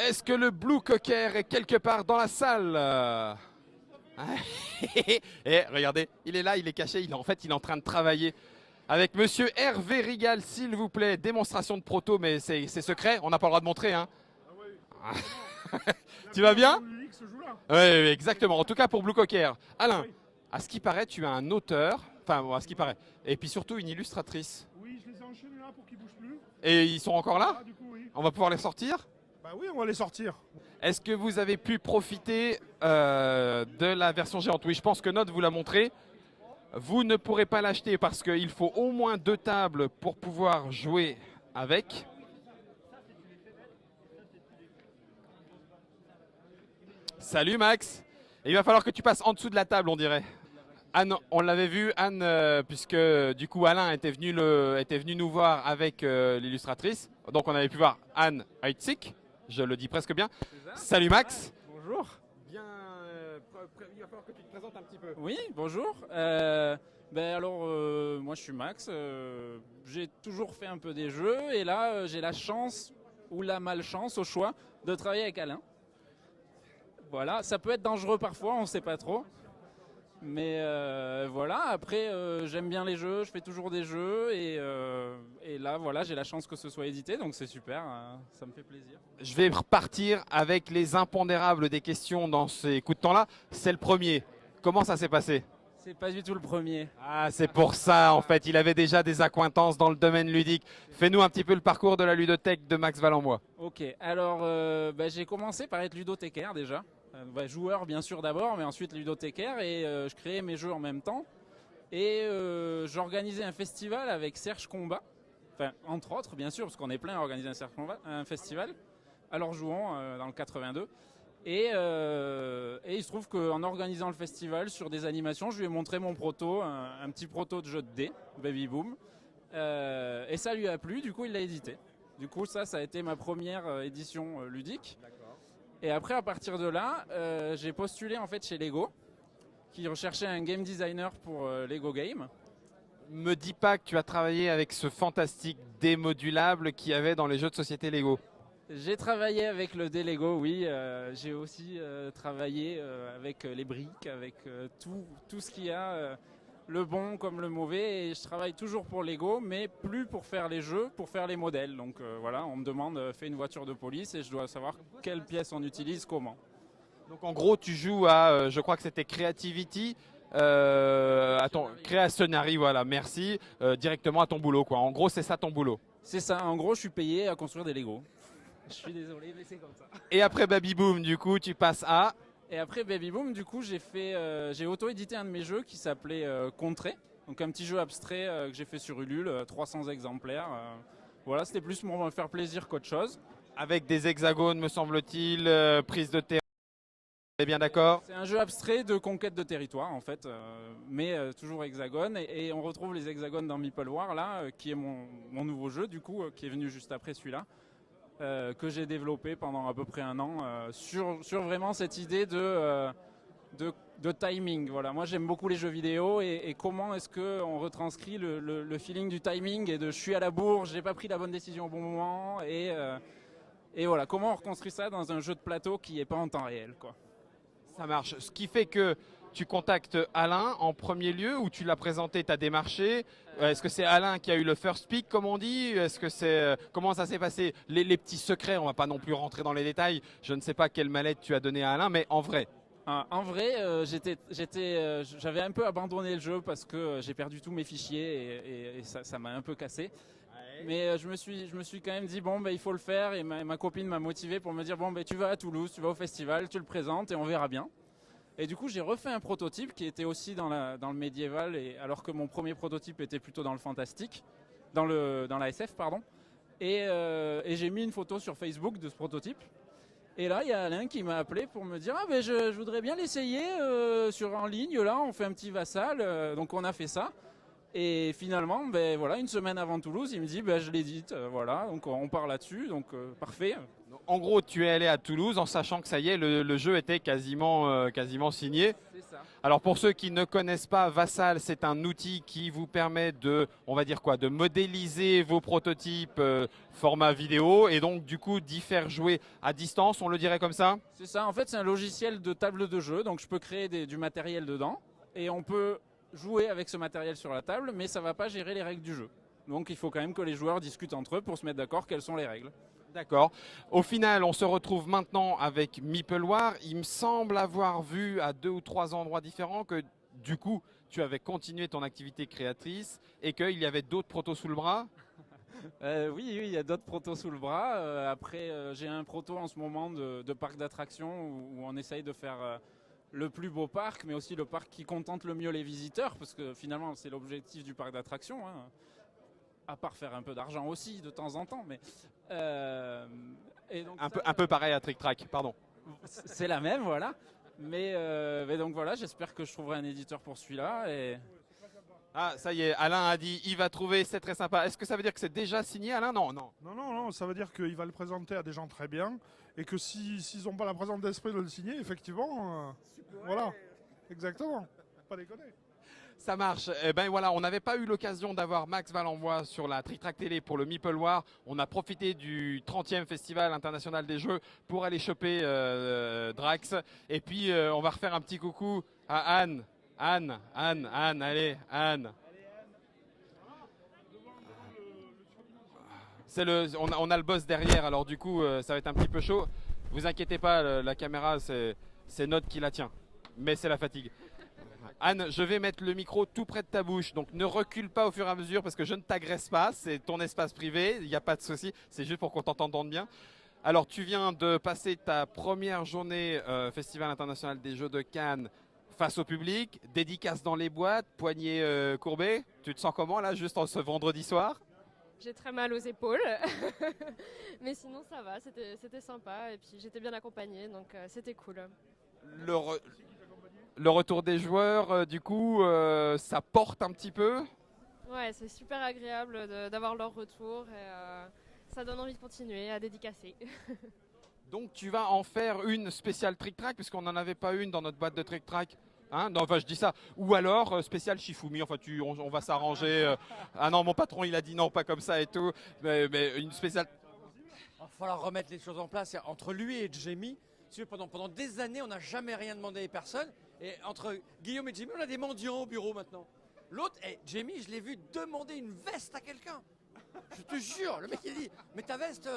Est-ce que le Blue Cocker est quelque part dans la salle? Et regardez, il est là, il est caché, en fait il est en train de travailler avec monsieur Hervé Rigal, s'il vous plaît. Démonstration de proto, mais c'est secret, on n'a pas le droit de montrer. Hein. Ah oui. Tu vas bien? Oui, Oui, exactement, en tout cas pour Blue Cocker. Alain, oui. à ce qui paraît, tu es un auteur, enfin bon, à ce qui paraît, et puis surtout une illustratrice. Oui, je les ai enchaînés là pour qu'ils bougent plus. Et ils sont encore là? Ah, du coup, oui. On va pouvoir les sortir? Bah oui, on va les sortir. Est-ce que vous avez pu profiter de la version géante? Oui, je pense que Note vous l'a montré. Vous ne pourrez pas l'acheter parce qu'il faut au moins 2 tables pour pouvoir jouer avec. Salut Max. Et il va falloir que tu passes en dessous de la table, on dirait. Anne, on l'avait vu, Anne, puisque du coup Alain était venu nous voir avec l'illustratrice. Donc on avait pu voir Anne Heitzig, je le dis presque bien. Salut Max. Bonjour. Bien, il va falloir que tu te présentes un petit peu. Oui, bonjour. Moi je suis Max. J'ai toujours fait un peu des jeux et là j'ai la chance ou la malchance au choix de travailler avec Alain. Voilà, ça peut être dangereux parfois, on ne sait pas trop. Mais voilà, après j'aime bien les jeux, je fais toujours des jeux et là voilà, j'ai la chance que ce soit édité, donc c'est super, ça me fait plaisir. Je vais repartir avec les impondérables des questions dans ces coups de temps-là. C'est le premier. Comment ça s'est passé? C'est pas du tout le premier. Ah, c'est pour ça, en fait. Il avait déjà des accointances dans le domaine ludique. Fais-nous un petit peu le parcours de la ludothèque de Max Valenbois. Ok, alors j'ai commencé par être ludothécaire déjà. Joueur bien sûr d'abord, mais ensuite ludothécaire et je créais mes jeux en même temps. Et j'organisais un festival avec Serge Combat, enfin entre autres bien sûr, parce qu'on est plein à organiser un festival, alors jouons dans le 82. Et il se trouve qu'en organisant le festival sur des animations, je lui ai montré mon proto, un petit proto de jeu de dés, Baby Boom. Et ça lui a plu, du coup il l'a édité. Du coup ça a été ma première édition ludique. Et après à partir de là, j'ai postulé en fait chez Lego, qui recherchait un game designer pour Lego Game. Me dis pas que tu as travaillé avec ce fantastique dé modulable qu'il y avait dans les jeux de société Lego. J'ai travaillé avec le dé Lego, oui. J'ai aussi travaillé avec les briques, avec tout ce qu'il y a, le bon comme le mauvais. Et je travaille toujours pour Lego, mais plus pour faire les jeux, pour faire les modèles. Donc voilà, on me demande, fais une voiture de police et je dois savoir quelles pièces on utilise, comment. Donc en gros, tu joues à, je crois que c'était Creativity, Creationary, voilà, merci, directement à ton boulot, quoi. En gros, c'est ça ton boulot. C'est ça, en gros, je suis payé à construire des Lego. Je suis désolé, mais c'est comme ça. Et après Baby Boom, du coup, tu passes à... Et après Baby Boom, du coup, j'ai auto-édité un de mes jeux qui s'appelait Contré. Donc un petit jeu abstrait que j'ai fait sur Ulule, 300 exemplaires. Voilà, c'était plus pour me faire plaisir qu'autre chose. Avec des hexagones, me semble-t-il, prise de terrain. T'es bien d'accord? C'est un jeu abstrait de conquête de territoire en fait, mais toujours hexagone. Et on retrouve les hexagones dans Meeple War là, qui est mon nouveau jeu du coup, qui est venu juste après celui-là, que j'ai développé pendant à peu près un an, sur vraiment cette idée de timing. Voilà. Moi j'aime beaucoup les jeux vidéo et comment est-ce qu'on retranscrit le feeling du timing et de je suis à la bourre, j'ai pas pris la bonne décision au bon moment et voilà, comment on reconstruit ça dans un jeu de plateau qui n'est pas en temps réel, quoi. Ça marche. Ce qui fait que tu contactes Alain en premier lieu ou tu l'as présenté, tu as démarché. Est-ce que c'est Alain qui a eu le first pick, comme on dit? Est-ce que c'est comment ça s'est passé? Les petits secrets, on va pas non plus rentrer dans les détails. Je ne sais pas quelle mallette tu as donnée à Alain, mais en vrai. En vrai, j'avais un peu abandonné le jeu parce que j'ai perdu tous mes fichiers et ça m'a un peu cassé. Mais je me suis quand même dit bon il faut le faire et ma copine m'a motivé pour me dire bon tu vas à Toulouse, tu vas au festival, tu le présentes et on verra bien. Et du coup j'ai refait un prototype qui était aussi dans le médiéval alors que mon premier prototype était plutôt dans le fantastique, dans la SF pardon. Et j'ai mis une photo sur Facebook de ce prototype. Et là il y a Alain qui m'a appelé pour me dire je voudrais bien l'essayer en ligne là, on fait un petit vassal, donc on a fait ça. Et finalement, voilà, une semaine avant Toulouse, il me dit je l'édite, voilà, donc on part là-dessus, donc parfait. En gros, tu es allé à Toulouse en sachant que ça y est, le jeu était quasiment signé. C'est ça. Alors pour ceux qui ne connaissent pas, Vassal, c'est un outil qui vous permet de, on va dire quoi, de modéliser vos prototypes format vidéo et donc du coup d'y faire jouer à distance, on le dirait comme ça? C'est ça, en fait c'est un logiciel de table de jeu, donc je peux créer du matériel dedans et on peut jouer avec ce matériel sur la table, mais ça ne va pas gérer les règles du jeu. Donc il faut quand même que les joueurs discutent entre eux pour se mettre d'accord quelles sont les règles. D'accord. Au final, on se retrouve maintenant avec MeepleWare. Il me semble avoir vu à 2 ou 3 endroits différents que du coup, tu avais continué ton activité créatrice et qu'il y avait d'autres protos sous le bras. Oui, il y a d'autres protos sous le bras. Après, j'ai un proto en ce moment de parc d'attractions où on essaye de faire le plus beau parc, mais aussi le parc qui contente le mieux les visiteurs, parce que finalement, c'est l'objectif du parc d'attractions. Hein. À part faire un peu d'argent aussi de temps en temps, mais et donc Un peu pareil à Trick Track, pardon. c'est la même, voilà. Mais donc voilà, j'espère que je trouverai un éditeur pour celui-là. Et Ah, ça y est, Alain a dit il va trouver, c'est très sympa. Est-ce que ça veut dire que c'est déjà signé, Alain? Non, non. Non, ça veut dire qu'il va le présenter à des gens très bien et que s'ils n'ont pas la présence d'esprit de le signer, effectivement, voilà, exactement, pas déconner. Ça marche. Eh ben voilà, on n'avait pas eu l'occasion d'avoir Max Valenvoix sur la Trick Track Télé pour le MeepleWare. On a profité du 30e Festival international des jeux pour aller choper Drax. Et puis on va refaire un petit coucou à Anne. Anne, allez, Anne. On a le boss derrière, alors du coup ça va être un petit peu chaud. Vous inquiétez pas, la caméra c'est Note qui la tient, mais c'est la fatigue. Anne, je vais mettre le micro tout près de ta bouche, donc ne recule pas au fur et à mesure parce que je ne t'agresse pas, c'est ton espace privé, il n'y a pas de souci, c'est juste pour qu'on t'entende bien. Alors tu viens de passer ta première journée Festival international des jeux de Cannes face au public, dédicace dans les boîtes, poignets courbés, tu te sens comment là juste en ce vendredi soir? J'ai très mal aux épaules, mais sinon ça va, c'était sympa et puis j'étais bien accompagnée, donc c'était cool. Le retour des joueurs, du coup, ça porte un petit peu? Ouais, c'est super agréable d'avoir leur retour et ça donne envie de continuer à dédicacer. Donc tu vas en faire une spéciale Trick Track, puisqu'on n'en avait pas une dans notre boîte de Trick Track. Hein, non, enfin je dis ça. Ou alors spécial Shifumi, enfin on va s'arranger. Ah non, mon patron il a dit non, pas comme ça et tout. Mais une spéciale. Il va falloir remettre les choses en place. Entre lui et Jamie, pendant des années, on n'a jamais rien demandé à personne. Et entre Guillaume et Jamie, on a des mendiants au bureau maintenant. L'autre, Jamie, je l'ai vu demander une veste à quelqu'un. Je te jure, le mec il dit, mais ta veste,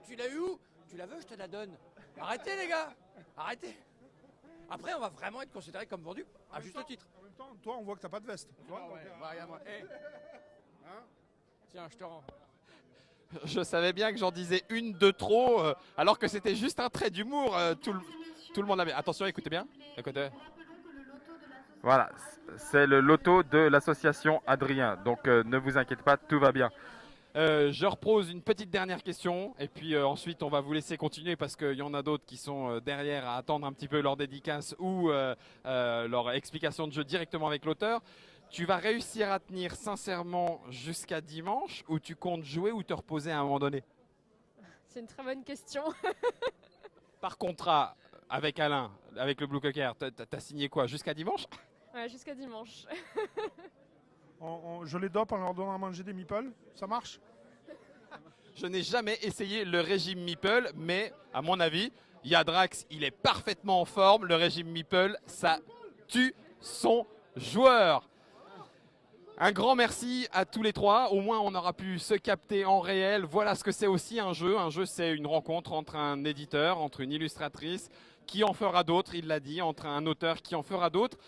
tu l'as eu où? Tu la veux, je te la donne. Arrêtez les gars, arrêtez. Après, on va vraiment être considéré comme vendu, à juste titre. En même temps, toi, on voit que t'as pas de veste. Tu vois, Ah ouais, bah, regarde-moi. Tiens, je te rends. Je savais bien que j'en disais une de trop, alors que c'était juste un trait d'humour. Tout le monde avait. Attention, écoutez bien. Écoutez. Voilà, c'est le loto de l'association Adrien. Donc ne vous inquiétez pas, tout va bien. Je repose une petite dernière question et puis ensuite on va vous laisser continuer parce qu'il y en a d'autres qui sont derrière à attendre un petit peu leur dédicace ou leur explication de jeu directement avec l'auteur. Tu vas réussir à tenir sincèrement jusqu'à dimanche ou tu comptes jouer ou te reposer à un moment donné? C'est une très bonne question. Par contrat avec Alain, avec le Blue Cocker, t'as signé quoi? Jusqu'à dimanche? Ouais, jusqu'à dimanche. je les dope en leur donnant à manger des meeples, ça marche? Je n'ai jamais essayé le régime Meeple, mais à mon avis, Yadrax, il est parfaitement en forme. Le régime Meeple, ça tue son joueur. Un grand merci à tous les trois. Au moins, on aura pu se capter en réel. Voilà ce que c'est aussi un jeu. Un jeu, c'est une rencontre entre un éditeur, entre une illustratrice qui en fera d'autres, il l'a dit, entre un auteur qui en fera d'autres.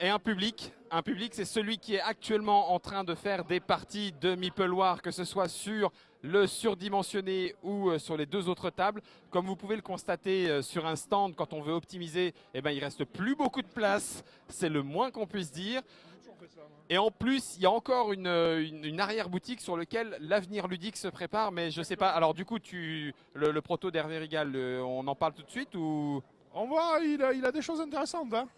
Et un public. Un public, c'est celui qui est actuellement en train de faire des parties de MeepleWare, que ce soit sur le surdimensionné ou sur les deux autres tables. Comme vous pouvez le constater sur un stand, quand on veut optimiser, eh ben, il ne reste plus beaucoup de place. C'est le moins qu'on puisse dire. Et en plus, il y a encore une arrière-boutique sur laquelle l'avenir ludique se prépare, mais je ne sais pas. Alors du coup, le proto d'Hervé Rigal, on en parle tout de suite ou... On voit, il a des choses intéressantes. Hein.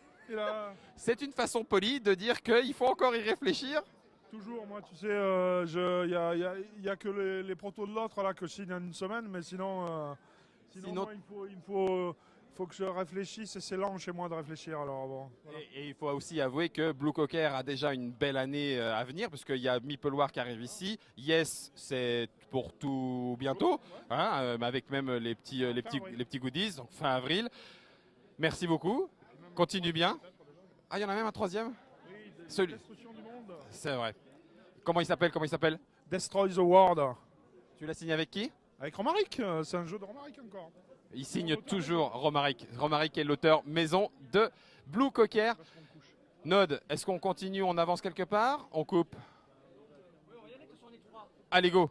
C'est une façon polie de dire qu'il faut encore y réfléchir. Toujours, moi, tu sais, il n'y a que les protos de l'autre là que je signe en une semaine, mais sinon moi, il me faut que je réfléchisse et c'est lent chez moi de réfléchir. Alors bon. Voilà. Et il faut aussi avouer que Blue Cocker a déjà une belle année à venir, parce qu'il y a Meeple War qui arrive ici. Yes, c'est pour tout bientôt, hein, avec même les petits goodies, donc fin avril. Merci beaucoup. Continue bien. Ah, il y en a même un troisième. Celui. Destruction du monde. C'est vrai. Comment il s'appelle? Destroy the World. Tu l'as signé avec qui? Avec Romaric, c'est un jeu de Romaric encore. Il signe toujours Romaric. Romaric est l'auteur maison de Blue Cocker. Nod, est-ce qu'on continue, on avance quelque part? On coupe? Allez, go.